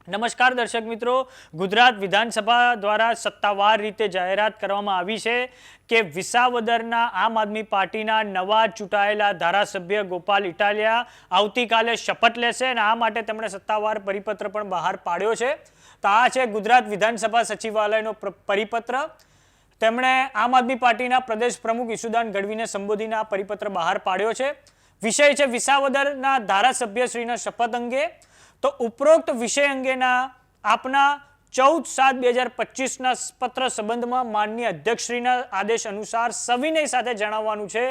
નમસ્કાર દર્શક મિત્રો, ગુજરાત વિધાનસભા દ્વારા સત્તાવાર રીતે જાહેરાત કરવામાં આવી છે કે વિસાવદરના આમ આદમી પાર્ટીના નવા ચૂંટાયેલા ધારાસભ્ય ગોપાલ ઇટાલિયા આવતીકાલે શપથ લેશે અને આ માટે તેમણે સત્તાવાર પરિપત્ર પણ બહાર પાડ્યો છે. તો આ છે ગુજરાત વિધાનસભા સચિવાલયનો પરિપત્ર. તેમણે આમ આદમી પાર્ટીના પ્રદેશ પ્રમુખ ઈસુદાન ગઢવીને સંબોધીને આ પરિપત્ર બહાર પાડ્યો છે. વિષય છે વિસાવદરના ધારાસભ્યશ્રીના શપથ અંગે. તો ઉપરોક્ત વિષય અંગેના આપના 14/7/2025ના પત્ર સંબંધમાં માનનીય અધ્યક્ષશ્રીના આદેશ અનુસાર સવિનય સાથે જણાવવાનું છે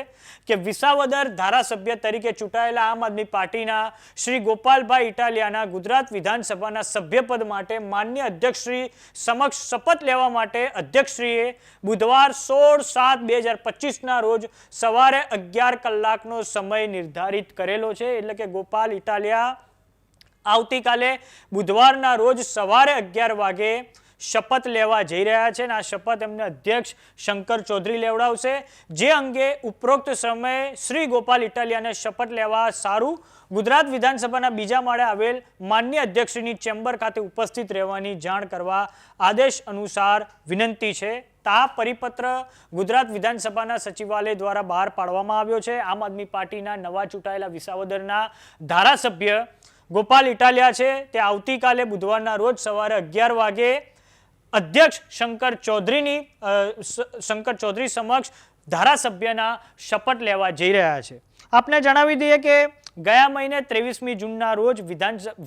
કે વિસાવદર ધારાસભ્ય તરીકે ચૂંટાયેલા આમ આદમી પાર્ટીના શ્રી ગોપાલભાઈ ઇટાલિયાના ગુજરાત વિધાનસભાના સભ્યપદ માટે માનનીય અધ્યક્ષશ્રી સમક્ષ શપથ લેવા માટે અધ્યક્ષશ્રીએ બુધવાર 16/7/2025ના રોજ સવારે 11 કલાકનો સમય નિર્ધારિત કરેલો છે. એટલે કે ગોપાલ ઇટાલિયા આવતીકાલે બુધવારના રોજ સવારે 11 વાગે શપથ લેવા જઈ રહ્યા છે અને આ શપથ એમને અધ્યક્ષ શંકર ચૌધરી લેવડાવશે. જે અંગે ઉપરોક્ત સમયે શ્રી ગોપાલ ઇટાલિયાને શપથ લેવા સારું ગુજરાત વિધાનસભાના બીજા માળે આવેલ માનનીય અધ્યક્ષની ચેમ્બર ખાતે ઉપસ્થિત રહેવાની જાણ કરવા આદેશ અનુસાર વિનંતી છે. આ પરિપત્ર ગુજરાત વિધાનસભાના સચિવાલય દ્વારા બહાર પાડવામાં આવ્યો છે. આમ આદમી પાર્ટીના નવા ચૂંટાયેલા વિસાવદરના ધારાસભ્ય ગોપાલ ઇટાલિયા છે તે આવતીકાલે બુધવારના રોજ સવારે 11 વાગે અધ્યક્ષ શંકર ચૌધરી સમક્ષ ધારાસભ્યના શપથ લેવા જઈ રહ્યા છે. આપને જણાવી દઈએ કે ગયા મહિને 23મી જૂનના રોજ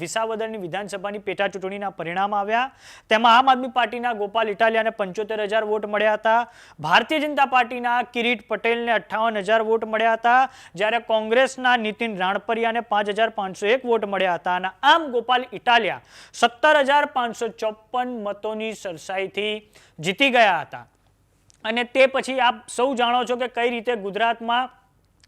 વિસાવદરની વિધાનસભાની પેટા ચૂંટણીના પરિણામ આવ્યા. તેમાં આમ આદમી પાર્ટીના ગોપાલ ઇટાલિયાને 75,000 વોટ મળ્યા હતા. ભારતીય જનતા પાર્ટીના કિરીટ પટેલને 58,000 વોટ મળ્યા હતા, જ્યારે કોંગ્રેસના નીતિન રાણપરિયાને 5,501 વોટ મળ્યા હતા અને આમ ગોપાલ ઇટાલિયા 17,554 મતોની સરસાઈથી જીતી ગયા હતા. અને તે પછી આપ સૌ જાણો છો કે કઈ રીતે ગુજરાતમાં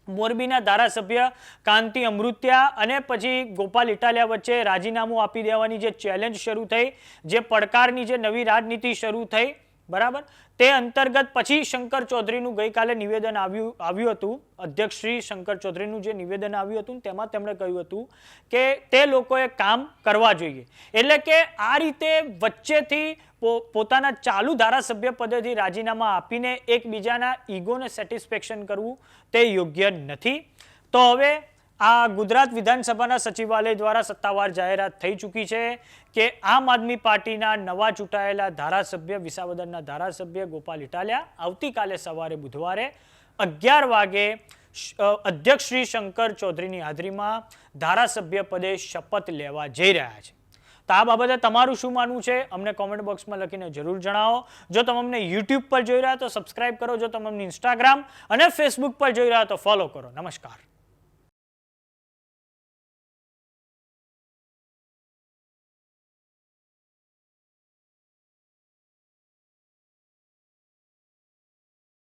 મોરબીના ધારાસભ્ય કાંતિ અમૃત્યા અને પછી ગોપાલ ઇટાલિયા વચ્ચે રાજીનામું આપી દેવાની જે ચેલેન્જ શરૂ થઈ, જે પડકારની જે નવી રાજનીતિ શરૂ થઈ, બરાબર, તે અંતર્ગત પછી શંકર ચૌધરીનું ગઈકાલે નિવેદન આવ્યું હતું. અધ્યક્ષ શ્રી શંકર ચૌધરીનું જે નિવેદન આવ્યું હતું તેમાં તેમણે કહ્યું હતું કે તે લોકોએ કામ કરવા જોઈએ. એટલે કે આ રીતે વચ્ચેથી પોતાના ચાલુ ધારાસભ્ય પદેથી રાજીનામા આપીને એકબીજાના ઈગોને સેટિસ્ફેક્શન કરવું તે યોગ્ય નથી. તો હવે આ ગુજરાત વિધાનસભાના સચિવાલય દ્વારા સત્તાવાર જાહેરાત થઈ ચૂકી છે કે આમ આદમી પાર્ટીના નવા ચૂંટાયેલા ધારાસભ્ય વિસાવદરના ધારાસભ્ય ગોપાલ ઇટાલિયા આવતીકાલે સવારે બુધવારે 11 વાગે અધ્યક્ષ શ્રી શંકર ચૌધરીની હાજરીમાં ધારાસભ્ય પદે શપથ લેવા જઈ રહ્યા છે. તો આ બાબતે તમારું શું માનવું છે અમને કોમેન્ટ બોક્સમાં લખીને જરૂર જણાવો. જો તમે અમને યુટ્યુબ પર જોઈ રહ્યા તો સબસ્ક્રાઇબ કરો. જો તમે અમને ઇન્સ્ટાગ્રામ અને ફેસબુક પર જોઈ રહ્યા તો ફોલો કરો. નમસ્કાર.